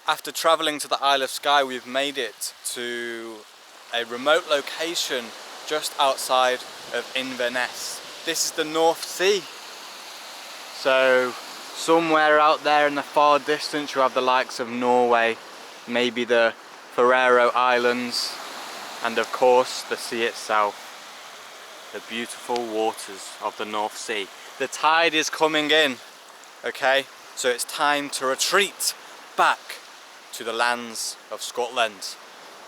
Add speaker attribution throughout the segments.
Speaker 1: After travelling to the Isle of Skye, we've made it to a remote location just outside of Inverness. This is the North Sea. So somewhere out there in the far distance you have the likes of Norway, maybe the Faroe Islands, and of course the sea itself. The beautiful waters of the North Sea. The tide is coming in, okay? So it's time to retreat back to the lands of Scotland.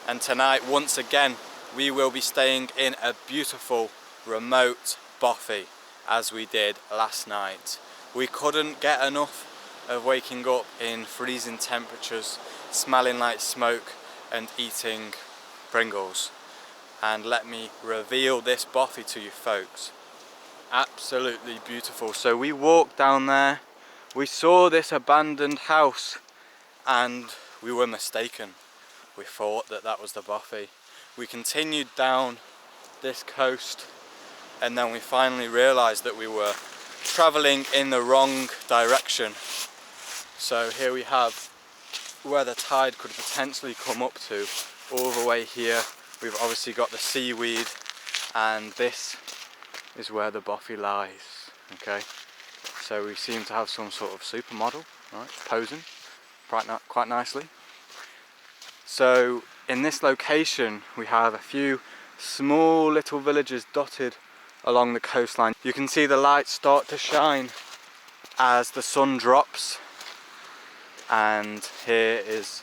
Speaker 1: And tonight, once again, we will be staying in a beautiful remote bothy, as we did last night. We couldn't get enough of waking up in freezing temperatures, smelling like smoke and eating Pringles. And let me reveal this bothy to you folks. Absolutely beautiful. So we walked down there, we saw this abandoned house, and we were mistaken. We thought that that was the bothy. We continued down this coast, and then we finally realised that we were travelling in the wrong direction. So here we have where the tide could potentially come up to, all the way here. We've obviously got the seaweed, and this is where the bothy lies. Okay, so we seem to have some sort of supermodel, right, posing quite nicely. So in this location we have a few small little villages dotted along the coastline. You can see the lights start to shine as the sun drops, and here is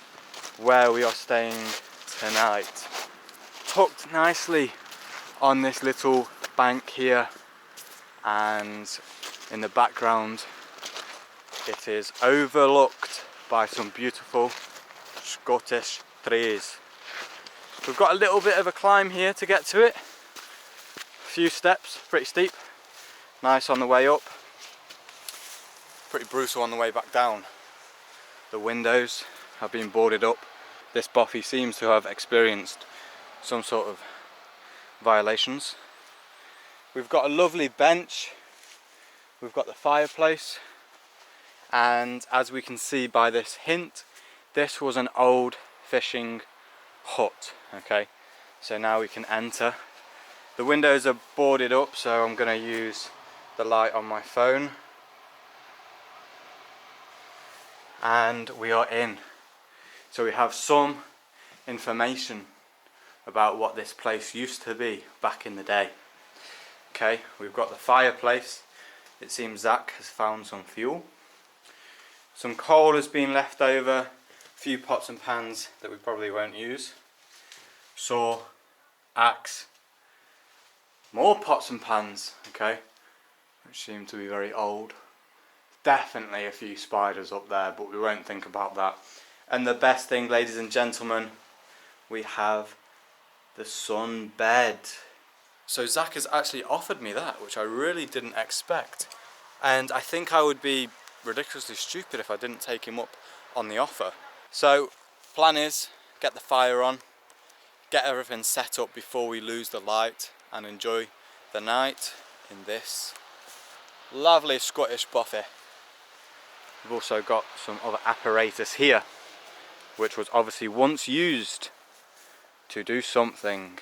Speaker 1: where we are staying tonight, tucked nicely on this little bank here, and in the background it is overlooked by some beautiful Scottish trees. We've got a little bit of a climb here to get to it. A few steps, pretty steep. Nice on the way up. Pretty brutal on the way back down. The windows have been boarded up. This bothy seems to have experienced some sort of violations. We've got a lovely bench. We've got the fireplace. And as we can see by this hint, this was an old fishing hut. Okay, so now we can enter. The windows are boarded up, so I'm going to use the light on my phone. And we are in. So we have some information about what this place used to be back in the day. Okay, we've got the fireplace. It seems Zach has found some fuel. Some coal has been left over, a few pots and pans that we probably won't use. Saw, axe, more pots and pans, okay, which seem to be very old. Definitely a few spiders up there, but we won't think about that. And the best thing, ladies and gentlemen, we have the sun bed. So Zach has actually offered me that, which I really didn't expect. And I think I would be ridiculously stupid if I didn't take him up on the offer. So plan is get the fire on, get everything set up before we lose the light, and enjoy the night in this lovely Scottish bothy. We've also got some other apparatus here, which was obviously once used to do something.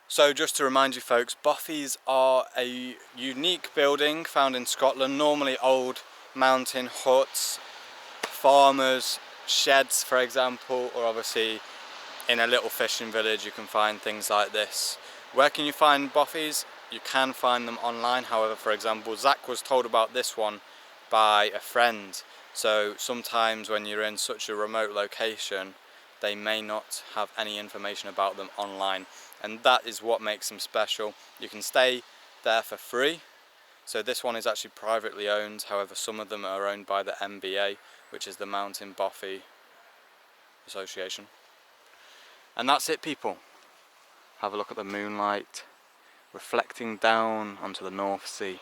Speaker 1: So just to remind you folks, bothies are a unique building found in Scotland, normally old mountain huts, farmers' sheds for example, or obviously in a little fishing village you can find things like this. Where can you find bothies? You can find them online. However, for example, Zach was told about this one by a friend. So sometimes when you're in such a remote location, they may not have any information about them online. And that is what makes them special. You can stay there for free. So this one is actually privately owned. However, some of them are owned by the MBA, which is the Mountain Bothy Association. And that's it, people. Have a look at the moonlight reflecting down onto the North Sea.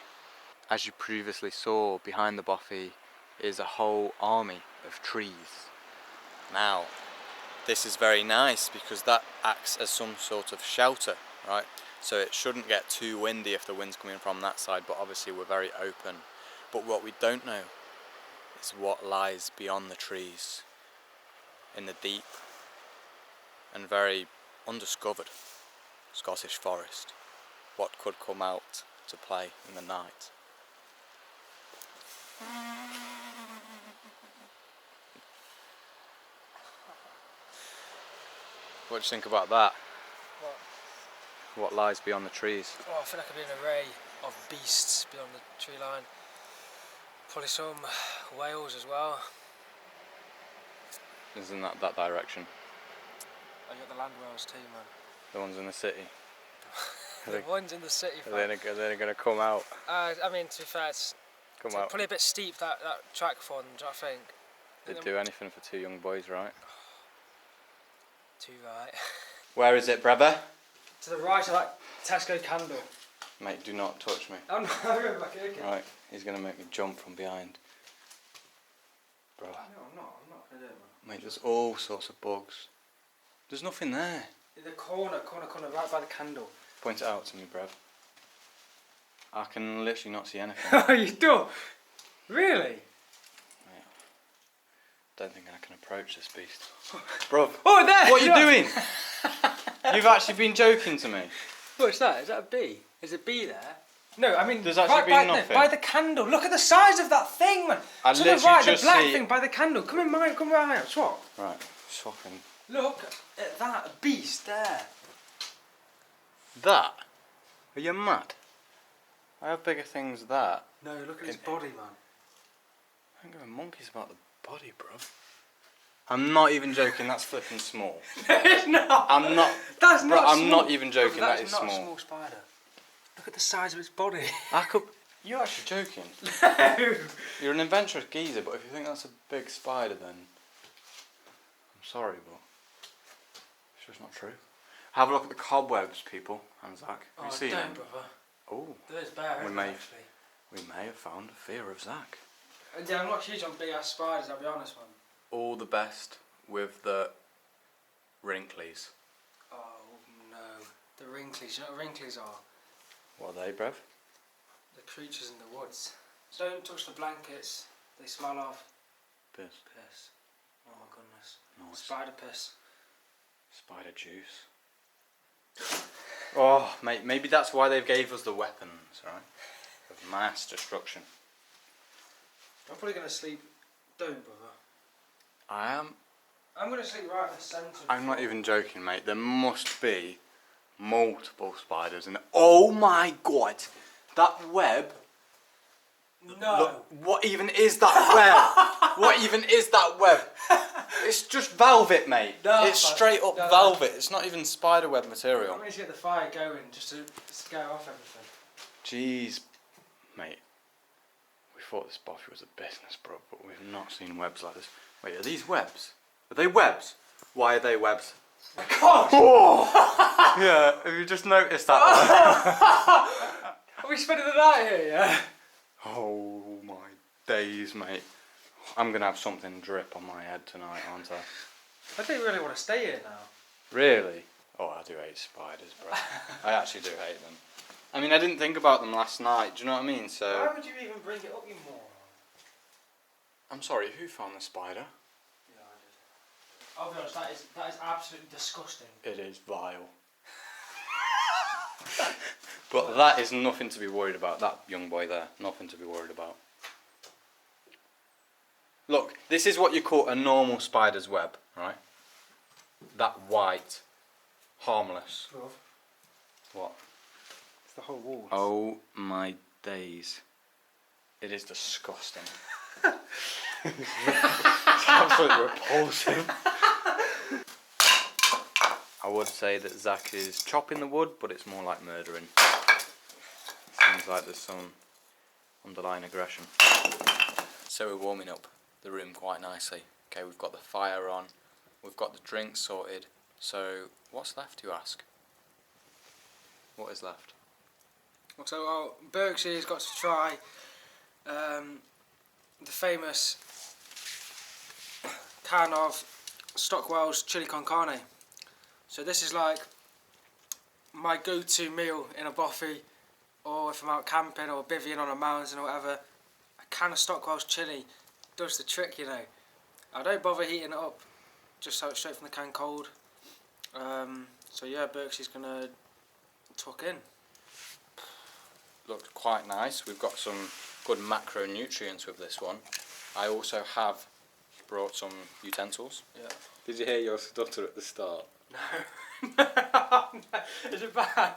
Speaker 1: As you previously saw, behind the bothy is a whole army of trees. Now, this is very nice because that acts as some sort of shelter, right? So it shouldn't get too windy if the wind's coming from that side, but obviously we're very open. But what we don't know is what lies beyond the trees in the deep and very undiscovered Scottish forest. What could come out to play in the night. What do you think about that? What lies beyond the trees?
Speaker 2: Oh, I feel like I'd be an array of beasts beyond the tree line. Probably some whales as well.
Speaker 1: Isn't that direction?
Speaker 2: Oh, you got the land whales too, man.
Speaker 1: The ones in the city?
Speaker 2: The ones in the city.
Speaker 1: Are they going to come out?
Speaker 2: I mean, to be fair, it's
Speaker 1: Out.
Speaker 2: probably a bit steep, that track for them, I think.
Speaker 1: They'd do anything for two young boys, right?
Speaker 2: Too right.
Speaker 1: Where is it, brother?
Speaker 2: To the right of that Tesco candle.
Speaker 1: Mate, do not touch me.
Speaker 2: I'm not okay.
Speaker 1: Right, he's going to make me jump from behind. Bro.
Speaker 2: No, I'm not going to do it, man.
Speaker 1: Mate, there's all sorts of bugs. There's nothing there.
Speaker 2: In the corner, right by the candle.
Speaker 1: Point it out to me, bruv. I can literally not see anything.
Speaker 2: Oh, you do? Really?
Speaker 1: Mate, don't think I can approach this beast. Bruv,
Speaker 2: oh, there!
Speaker 1: what are you doing? You've actually been joking to me.
Speaker 2: What's that? Is that a bee? Is a bee there? No, I mean,
Speaker 1: there's actually been nothing.
Speaker 2: By the candle. Look at the size of that thing, man.
Speaker 1: I
Speaker 2: to the
Speaker 1: literally
Speaker 2: right,
Speaker 1: just
Speaker 2: the black
Speaker 1: see
Speaker 2: thing by the candle. Come in, mate. Come right out. Swap.
Speaker 1: Right, swapping.
Speaker 2: Look at that beast there.
Speaker 1: That? Are you mad? I have bigger things than that.
Speaker 2: No, look at his body, man.
Speaker 1: I don't give a monkeys about the body, bruv. I'm not even joking, that's flipping small.
Speaker 2: No, it's not.
Speaker 1: I'm not.
Speaker 2: That's not
Speaker 1: I'm
Speaker 2: small.
Speaker 1: not even joking,
Speaker 2: That
Speaker 1: is
Speaker 2: is not
Speaker 1: small.
Speaker 2: a small spider. Look at the size of its body.
Speaker 1: You're actually joking.
Speaker 2: No.
Speaker 1: You're an adventurous geezer, but if you think that's a big spider, then I'm sorry, but it's just not true. Have a look at the cobwebs, people, and Zach. Have you seen them?
Speaker 2: Brother.
Speaker 1: Oh,
Speaker 2: There's bear, actually.
Speaker 1: We may have found a fear of Zach.
Speaker 2: Yeah, I'm not huge on big ass spiders, I'll be honest, man.
Speaker 1: All the best with the wrinklies.
Speaker 2: Oh no, the wrinklies. You know what wrinklies are?
Speaker 1: What are they, bruv?
Speaker 2: The creatures in the woods. Don't touch the blankets. They smell of
Speaker 1: Piss.
Speaker 2: piss. Oh my goodness.
Speaker 1: Nice.
Speaker 2: Spider piss.
Speaker 1: Spider juice. Oh, mate, maybe that's why they gave us the weapons, right? Of mass destruction.
Speaker 2: I'm probably gonna sleep. Don't, brother.
Speaker 1: I am.
Speaker 2: I'm gonna sleep right in the centre.
Speaker 1: I'm not even joking, mate. There must be multiple spiders, and oh my god, that web.
Speaker 2: No.
Speaker 1: Look, what even is that web? What even is that web? It's just velvet, mate.
Speaker 2: No,
Speaker 1: it's straight up velvet. It's not even spider web material.
Speaker 2: I'm going to get the fire going just to scare off everything.
Speaker 1: Jeez, mate. We thought this bothy was a business, bro, but we've not seen webs like this. Wait, are these webs? Are they webs? Why are they webs?
Speaker 2: God!
Speaker 1: Oh! Yeah, have you just noticed that?
Speaker 2: Are we spending the night here, yeah?
Speaker 1: Oh my days, mate. I'm going to have something drip on my head tonight, aren't I?
Speaker 2: I don't really want to stay here now.
Speaker 1: Really? Oh, I do hate spiders, bro. I actually do hate them. I mean, I didn't think about them last night, do you know what I mean? So.
Speaker 2: Why would you even bring it up, you moron?
Speaker 1: I'm sorry, who found the spider?
Speaker 2: Yeah, I did. I'll be honest, that is absolutely disgusting.
Speaker 1: It is vile. But that is nothing to be worried about, that young boy there. Nothing to be worried about. Look, this is what you call a normal spider's web, right? That white, harmless.
Speaker 2: Love.
Speaker 1: What?
Speaker 2: It's the whole wall.
Speaker 1: Oh my days. It is disgusting. It's absolutely repulsive. I would say that Zach is chopping the wood, but it's more like murdering. Seems like there's some underlying aggression. So we're warming up the room quite nicely. Okay, we've got the fire on, we've got the drinks sorted. So what's left, you ask? What is left?
Speaker 2: So Berkshire's got to try the famous can of Stockwell's chili con carne. So this is like my go-to meal in a bothy, or if I'm out camping or bivvying on a mountain or whatever. A can of Stockwell's chili does the trick, you know. I don't bother heating it up, just have it straight from the can cold. So yeah, Berkshey's gonna tuck in.
Speaker 1: Looks quite nice. We've got some good macronutrients with this one. I also have brought some utensils.
Speaker 2: Yeah.
Speaker 1: Did you hear your stutter at the start?
Speaker 2: No. Is it bad?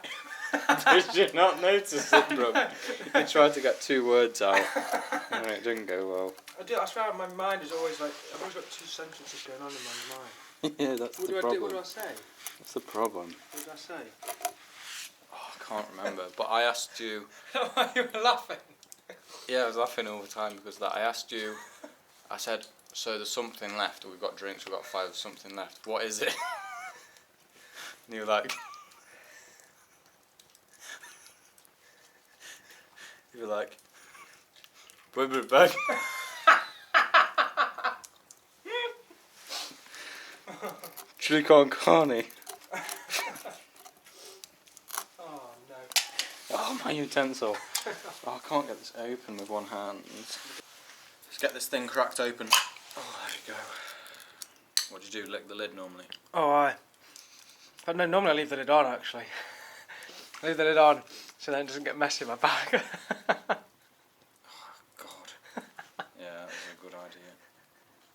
Speaker 1: Did you not notice it, bro? I tried to get 2 words out and it didn't go well.
Speaker 2: I swear my mind is always like, I've always got 2 sentences going on in my mind.
Speaker 1: Yeah, that's
Speaker 2: What
Speaker 1: the
Speaker 2: do
Speaker 1: problem.
Speaker 2: What do I say?
Speaker 1: That's the problem.
Speaker 2: What did I say?
Speaker 1: Oh, I can't remember, but I asked you...
Speaker 2: Why you were laughing?
Speaker 1: Yeah, I was laughing all the time because that. I asked you, I said, so there's something left, we've got drinks, we've got 5, there's something left. What is it? And you were like... You were like... Put it back. Chili con carne.
Speaker 2: Oh no.
Speaker 1: Oh, my utensil. Oh, I can't get this open with one hand. Let's get this thing cracked open. Oh, there you go. What do you do? Lick the lid normally?
Speaker 2: Oh, aye. But no, normally I leave the lid on actually. I leave the lid on so then it doesn't get messy in my bag.
Speaker 1: Oh, God. Yeah, that was a good idea.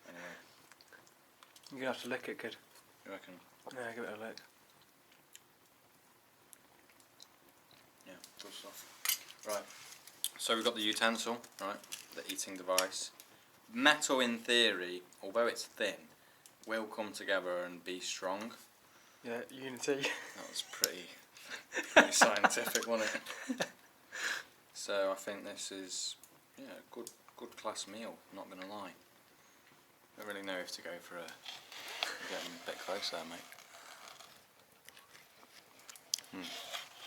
Speaker 1: Anyway.
Speaker 2: You're gonna have to lick it, kid.
Speaker 1: You reckon?
Speaker 2: Yeah, give it a lick.
Speaker 1: Yeah, good stuff. Right. So we've got the utensil, right? The eating device. Metal, in theory, although it's thin, will come together and be strong.
Speaker 2: Yeah, unity.
Speaker 1: That was pretty scientific, wasn't it? So I think this is, yeah, a good class meal, not gonna lie. Don't really know if to go for a... Getting a bit close there, mate.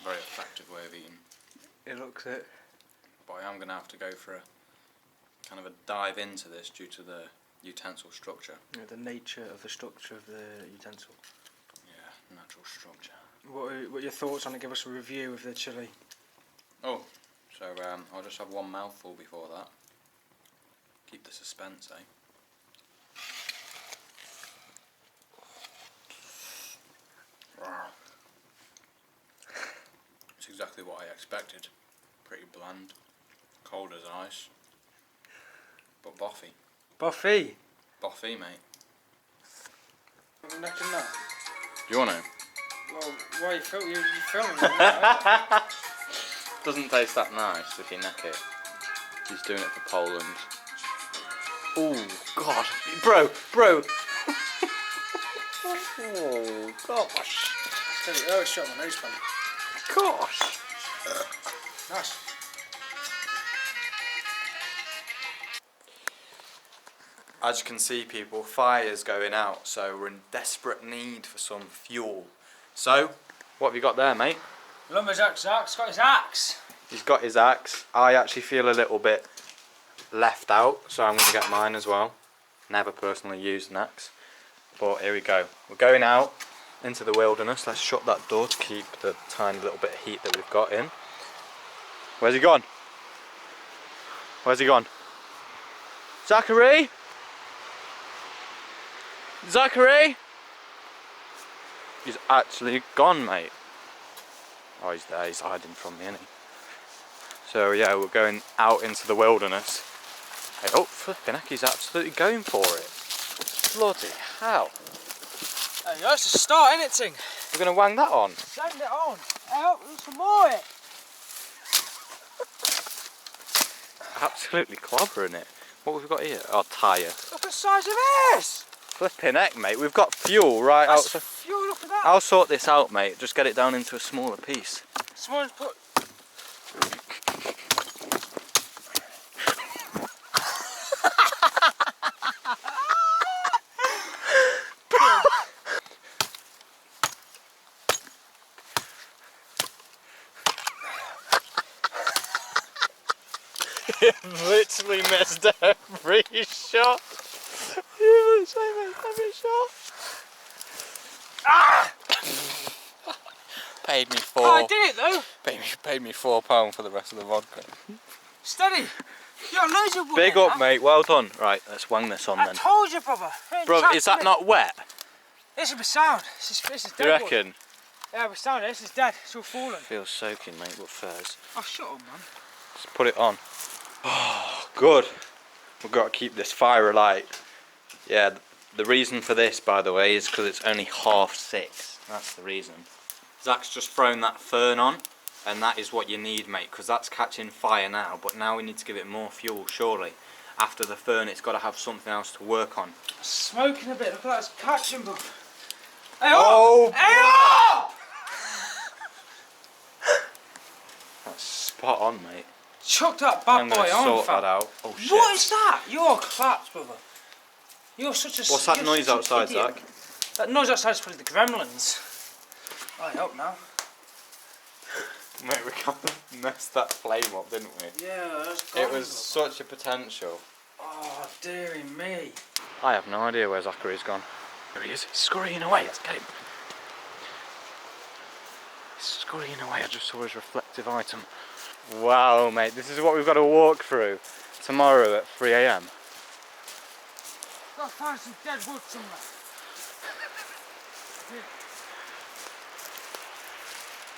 Speaker 1: Very effective way of eating.
Speaker 2: It looks it.
Speaker 1: But I am gonna have to go for a kind of a dive into this due to the utensil structure.
Speaker 2: Yeah, the nature of the structure of the utensil.
Speaker 1: Yeah, natural structure.
Speaker 2: What are your thoughts on it? Give us a review of the chili.
Speaker 1: Oh, so I'll just have one mouthful before that. Keep the suspense, eh? It's exactly what I expected. Pretty bland, cold as ice, but bothy.
Speaker 2: Bothy.
Speaker 1: Bothy, mate.
Speaker 2: Neck and that.
Speaker 1: Do you want to?
Speaker 2: Well, why you filming it?
Speaker 1: Doesn't taste that nice if you neck it. He's doing it for Poland. Oh God, bro. Oh gosh.
Speaker 2: Oh, it's shot my nose, man.
Speaker 1: Gosh.
Speaker 2: Nice.
Speaker 1: As you can see, people, fire's going out, so we're in desperate need for some fuel. So, what have you got there, mate?
Speaker 2: Lumberjack's got his axe.
Speaker 1: He's got his axe. I actually feel a little bit left out, so I'm going to get mine as well. Never personally used an axe. But here we go. We're going out into the wilderness. Let's shut that door to keep the tiny little bit of heat that we've got in. Where's he gone? Where's he gone? Zachary? Zachary? He's actually gone, mate. Oh, he's there. He's hiding from me, isn't he? So yeah, we're going out into the wilderness. Hey, oh, flipping heck, he's absolutely going for it. Bloody hell.
Speaker 2: There you go, it's a start, isn't it, Ting?
Speaker 1: We're going to wang that on.
Speaker 2: Send it on. Help, some more.
Speaker 1: Absolutely clobbering it. What have we got here? Oh, tyre.
Speaker 2: Look at the size of this.
Speaker 1: Flipping heck, mate. We've got fuel right out.
Speaker 2: Fuel, look at that.
Speaker 1: I'll sort this out, mate. Just get it down into a smaller piece.
Speaker 2: Someone's put...
Speaker 1: You've literally missed every shot. You literally missed every shot. Ah! Paid me
Speaker 2: Oh, I did it though.
Speaker 1: Paid me £4 for the rest of the vodka.
Speaker 2: Steady. You got loads of wood
Speaker 1: Big
Speaker 2: in
Speaker 1: up,
Speaker 2: that.
Speaker 1: mate. Well done. Right, let's wang this on
Speaker 2: I
Speaker 1: then.
Speaker 2: told you, brother.
Speaker 1: Bro, is that not wet?
Speaker 2: This is sound. This is
Speaker 1: Do you
Speaker 2: dead wood.
Speaker 1: reckon?
Speaker 2: Yeah, we're sound. This is dead. It's all fallen.
Speaker 1: Feels soaking, mate, but fairs.
Speaker 2: Oh, shut up, man.
Speaker 1: Let's put it on. Oh, good. We've got to keep this fire alight. Yeah, the reason for this, by the way, is because it's only 6:30. That's the reason. Zach's just thrown that fern on, and that is what you need, mate, because that's catching fire now, but now we need to give it more fuel, surely. After the fern, it's got to have something else to work on.
Speaker 2: Smoking a bit. Look at that. It's catching, bro. Hey,
Speaker 1: Oh,
Speaker 2: up! Hey, up!
Speaker 1: That's spot on, mate.
Speaker 2: Chuck that bad
Speaker 1: I'm
Speaker 2: boy
Speaker 1: going to
Speaker 2: on,
Speaker 1: sort
Speaker 2: fam.
Speaker 1: that out. Oh, shit.
Speaker 2: What is that? You're clapped, brother. You're such a...
Speaker 1: What's that
Speaker 2: you're
Speaker 1: noise
Speaker 2: such an
Speaker 1: outside,
Speaker 2: idiot.
Speaker 1: Zach?
Speaker 2: That noise outside is probably the gremlins. I hope now.
Speaker 1: Mate, we kind of messed that flame up, didn't we?
Speaker 2: Yeah, that's
Speaker 1: It was such a potential.
Speaker 2: Oh, dearie me.
Speaker 1: I have no idea where Zachary's gone. There he is. He's scurrying away. Let's get him. He's scurrying away. I just saw his reflective item. Wow, mate. This is what we've got to walk through tomorrow at 3 AM.
Speaker 2: Gotta find some dead wood somewhere.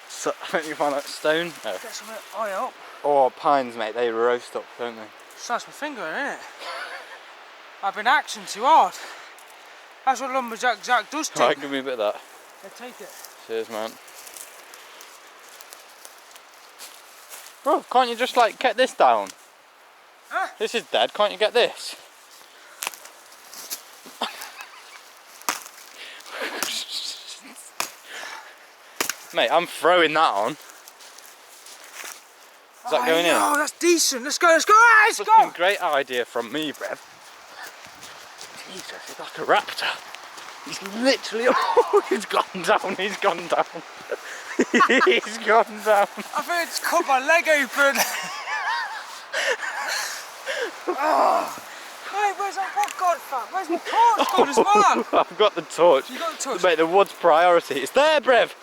Speaker 1: So, I think you find that stone? No.
Speaker 2: Get some oil up.
Speaker 1: Oh, pines, mate. They roast up, don't they?
Speaker 2: Slice my finger in, innit? I've been axing too hard. That's what lumberjack Jack does to
Speaker 1: Right, give me a bit of that.
Speaker 2: Yeah, take it.
Speaker 1: Cheers, man. Bro, can't you just like get this down?
Speaker 2: Huh?
Speaker 1: This is dead. Can't you get this? Mate, I'm throwing that on. Is that going in?
Speaker 2: Oh, that's decent. Let's go, let's go, ah, let's
Speaker 1: Fucking
Speaker 2: go!
Speaker 1: great idea from me, Brev. Jesus, he's like a raptor. He's literally, oh, he's gone down, he's gone down. He's gone down.
Speaker 2: I think I just cut my leg open. Oh. Hey, where's that wood gone, fam? Where's my torch gone as well?
Speaker 1: I've got the torch.
Speaker 2: You got the torch?
Speaker 1: Mate, the wood's priority. It's there, Brev.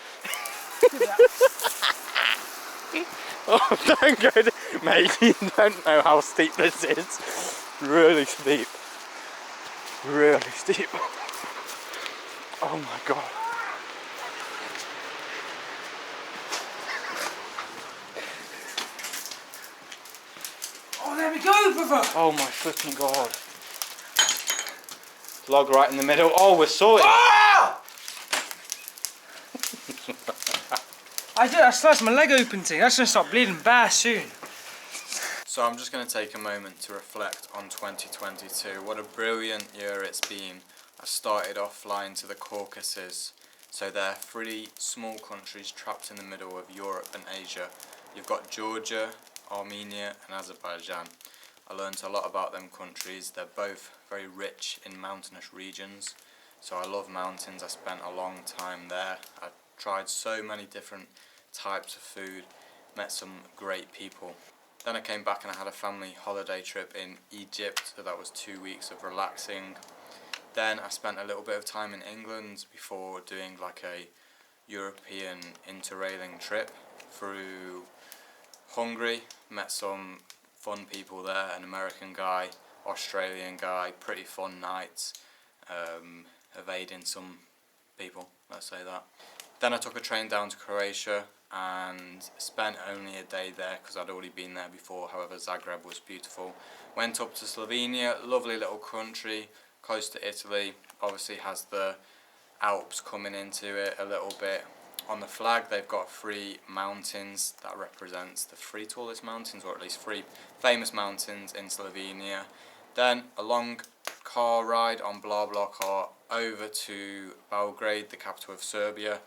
Speaker 1: Oh, don't go to... Mate, you don't know how steep this is. Really steep. Really steep. Oh my god.
Speaker 2: Oh, there we go, brother.
Speaker 1: Oh my fucking god. Log right in the middle. Oh, we're sorted.
Speaker 2: Ah! I sliced my leg open, thing. That's gonna start bleeding bare soon.
Speaker 1: So I'm just going to take a moment to reflect on 2022. What a brilliant year it's been. I started off flying to the Caucasus. So they're 3 small countries trapped in the middle of Europe and Asia. You've got Georgia, Armenia and Azerbaijan. I learned a lot about them countries. They're both very rich in mountainous regions. So I love mountains. I spent a long time there. I tried so many different types of food, met some great people. Then I came back and I had a family holiday trip in Egypt, so that was 2 weeks of relaxing. Then I spent a little bit of time in England before doing like a European interrailing trip through Hungary. Met some fun people there, an American guy, Australian guy, pretty fun nights, evading some people, let's say that. Then I took a train down to Croatia and spent only a day there because I'd already been there before. However, Zagreb was beautiful. Went up to Slovenia, lovely little country, close to Italy. Obviously has the Alps coming into it a little bit. On the flag they've got 3 mountains that represents the 3 tallest mountains, or at least 3 famous mountains in Slovenia. Then a long car ride on BlaBlaCar over to Belgrade, the capital of Serbia.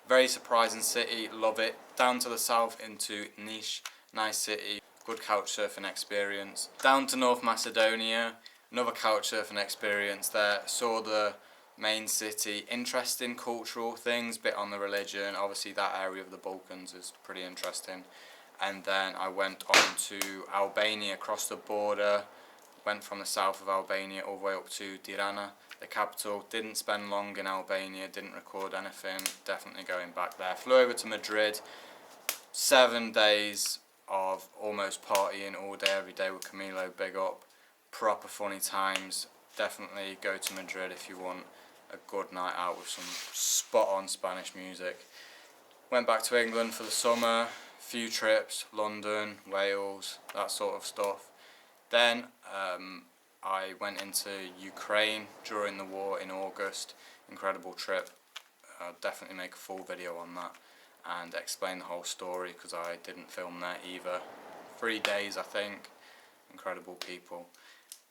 Speaker 1: Very surprising city, love it. Down to the south into Niš, nice city, good couch surfing experience. Down to North Macedonia, another couch surfing experience there. Saw the main city, interesting cultural things, bit on the religion. Obviously that area of the Balkans is pretty interesting. And then I went on to Albania, across the border. Went from the south of Albania all the way up to Tirana, the capital. Didn't spend long in Albania, didn't record anything, definitely going back there. Flew over to Madrid, 7 days, of almost partying all day every day with Camilo, big up. Proper funny times. Definitely go to Madrid if you want a good night out with some spot on Spanish music. Went back to England for the summer, few trips, London, Wales, that sort of stuff. Then I went into Ukraine during the war in August. Incredible trip. I'll definitely make a full video on that and explain the whole story because I didn't film there either. 3 days I think. Incredible people.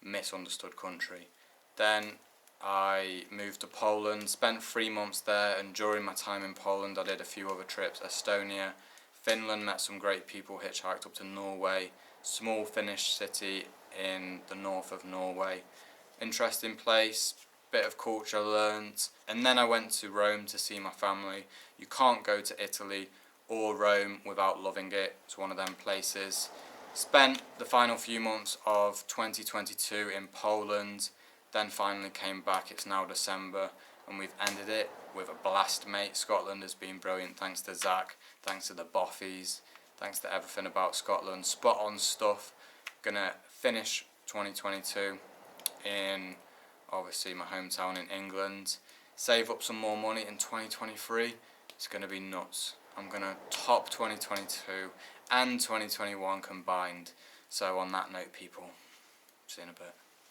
Speaker 1: Misunderstood country. Then I moved to Poland, spent 3 months there, and during my time in Poland I did a few other trips. Estonia, Finland, met some great people, hitchhiked up to Norway, small Finnish city in the north of Norway. Interesting place, bit of culture learnt, and then I went to Rome to see my family. You can't go to Italy or Rome without loving it. It's one of them places. Spent the final few months of 2022 in Poland, then finally came back. It's now December and we've ended it with a blast, mate. Scotland has been brilliant, thanks to Zach, thanks to the Bothys, thanks to everything about Scotland. Spot on stuff. Gonna finish 2022 in obviously my hometown in England. Save up some more money in 2023. It's gonna be nuts. I'm gonna top 2022 and 2021 combined. So on that note, people, see you in a bit.